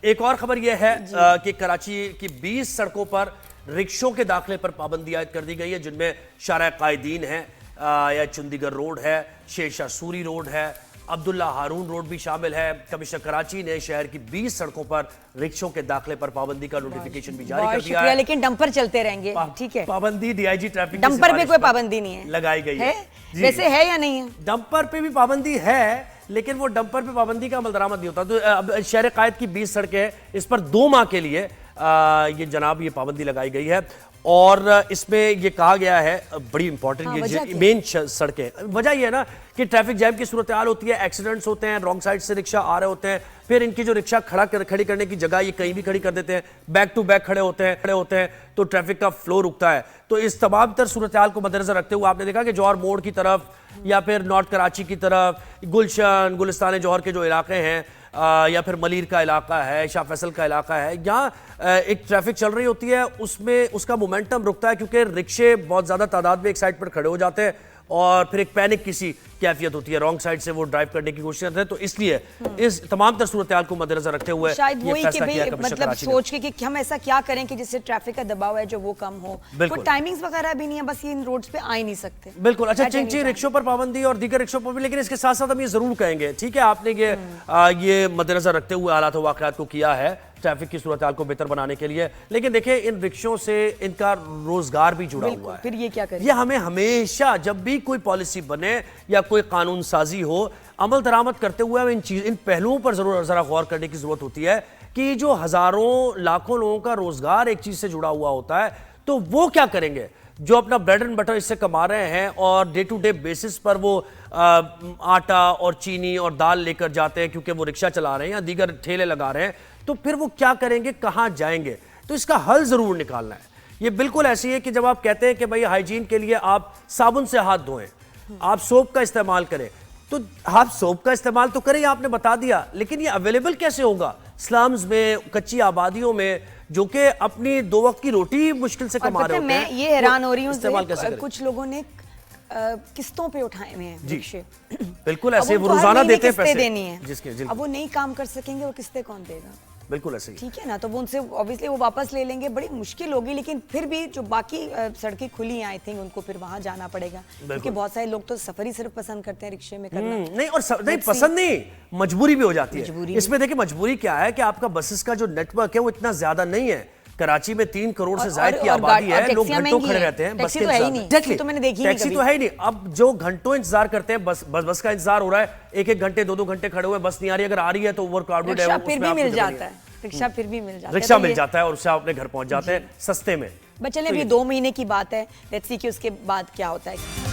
एक और खबर यह है कि कराची की 20 सड़कों पर रिक्शों के दाखिले पर पाबंदी आयद कर दी गई है, जिनमें शारा कायदीन है, या चुंदीगढ़ रोड है, शेरशाह सूरी रोड है, अब्दुल्ला हारून रोड भी शामिल है। कमिश्नर कराची ने शहर की 20 सड़कों पर रिक्शों के दाखिले पर पाबंदी का नोटिफिकेशन भी जारी कर दिया है। लेकिन डंपर चलते रहेंगे, ठीक है। पाबंदी डीआईजी ट्रैफिक डंपर पे कोई पाबंदी नहीं है, लगाई गई है। वैसे है या नहीं है? डंपर पे भी पाबंदी है, लेकिन वो डंपर पे पाबंदी का अमल दरामद नहीं होता। तो अब शहर कायद की 20 सड़कें हैं, इस पर 2 माह के लिए ये जनाब ये पाबंदी लगाई गई है। और इसमें ये कहा गया है, बड़ी इंपॉर्टेंट ये मेन सड़कें, वजह ये है ना कि ट्रैफिक जैम की सूरत हाल होती है, एक्सीडेंट्स होते हैं, रॉन्ग साइड से रिक्शा आ रहे होते हैं, फिर इनकी जो रिक्शा खड़ी करने की जगह ये कहीं भी खड़ी कर देते हैं, बैक टू बैक खड़े होते हैं तो ट्रैफिक का फ्लो रुकता है। तो इस तमाम तर सूरत हाल को मद्देनजर रखते हुए आपने देखा कि जौहर मोड़ की तरफ या फिर नॉर्थ कराची की तरफ गुलशन गुलिस्तान जौहर के जो इलाके हैं, या फिर मलीर का इलाका है, शाह फैसल का इलाका है, यहाँ एक ट्रैफिक चल रही होती है, उसमें उसका मोमेंटम रुकता है क्योंकि रिक्शे बहुत ज़्यादा तादाद में एक साइड पर खड़े हो जाते हैं और फिर एक पैनिक किसी कैफियत होती है, रॉन्ग साइड से वो ड्राइव करने की कोशिश करते हैं। तो इसलिए इस तमाम तर सूरत-ए-हाल को मद्देनजर रखते हुए शायद वही कि भाई मतलब सोच के कि हम ऐसा क्या करें कि जिससे ट्रैफिक का दबाव है जो वो कम हो, कोई टाइमिंग्स वगैरह भी नहीं है, बस ये इन रोड्स पे आ ही नहीं सकते। बिल्कुल। अच्छा, चिंची रिक्शों पर पाबंदी और दीगर रिक्शों पर भी, लेकिन इसके साथ साथ हम ये जरूर कहेंगे, ठीक है, आपने ये मद्देनजर रखते हुए हालात व वाक़यात को किया है ट्रैफिक की सूरत हाल को बेहतर बनाने के लिए, लेकिन देखिए इन रिक्शों से इनका रोजगार भी जुड़ा हुआ है। फिर ये क्या करें? ये हमें हमेशा जब भी कोई पॉलिसी बने या कोई कानून साजी हो, अमल दरामद करते हुए हमें इन पहलुओं पर जरूर जरा गौर करने की जरूरत होती है कि जो हजारों लाखों लोगों का रोजगार एक चीज से जुड़ा हुआ होता है, तो वो क्या करेंगे जो अपना ब्रेड एंड बटर इससे कमा रहे हैं और डे टू डे बेसिस पर वो आटा और चीनी और दाल लेकर जाते हैं क्योंकि वो रिक्शा चला रहे हैं या दीगर ठेले लगा रहे हैं, तो फिर वो क्या करेंगे, कहाँ जाएंगे? तो इसका हल जरूर निकालना है। ये बिल्कुल ऐसी है कि जब आप कहते हैं कि भाई हाइजीन के लिए आप साबुन से हाथ धोएं, आप सोप का इस्तेमाल करें, तो आप सोप का इस्तेमाल तो करें, आपने बता दिया, लेकिन ये अवेलेबल कैसे होगा स्लम्स में, कच्ची आबादियों में, जो कि अपनी 2 वक्त की रोटी मुश्किल से कमा रहे होते हैं। मैं ये हैरान हो रही हूँ, कुछ लोगों ने किस्तों पे उठाए हुए हैं रिक्शे। बिल्कुल ऐसे, वो रोजाना देते हैं पैसे देनी है, अब वो नहीं काम कर सकेंगे, वो किस्तें कौन देगा? बिल्कुल ऐसे ही, ठीक है ना। तो वो उनसे ऑब्वियसली वो वापस ले लेंगे, बड़ी मुश्किल होगी, लेकिन फिर भी जो बाकी सड़कें खुली हैं, आई थिंक उनको फिर वहां जाना पड़ेगा, क्योंकि बहुत सारे लोग तो सफर ही सिर्फ पसंद करते हैं रिक्शे में करना। नहीं, और नहीं पसंद नहीं, मजबूरी भी हो जाती है। इसमें देखिए मजबूरी क्या है कि आपका बसेस का जो नेटवर्क है वो इतना ज्यादा नहीं है। कराची में 3 करोड़ से ज्यादा की आबादी है, लोग घंटों खड़े रहते हैं बस के इंतजार। तो मैंने देखी टैक्सी तो है ही नहीं। अब जो घंटों इंतजार करते हैं, बस का इंतजार हो रहा है, 1-1 घंटे 2-2 घंटे खड़े हुए, बस नहीं आ रही, अगर आ रही है तो ओवर क्राउडेड है, फिर भी मिल जाता है रिक्शा, फिर भी मिल जाता है, रिक्शा मिल जाता है और उससे आप अपने घर पहुंच जाते हैं सस्ते में। बस चले, अभी 2 महीने की बात है, लेट्स सी कि उसके बाद क्या होता है।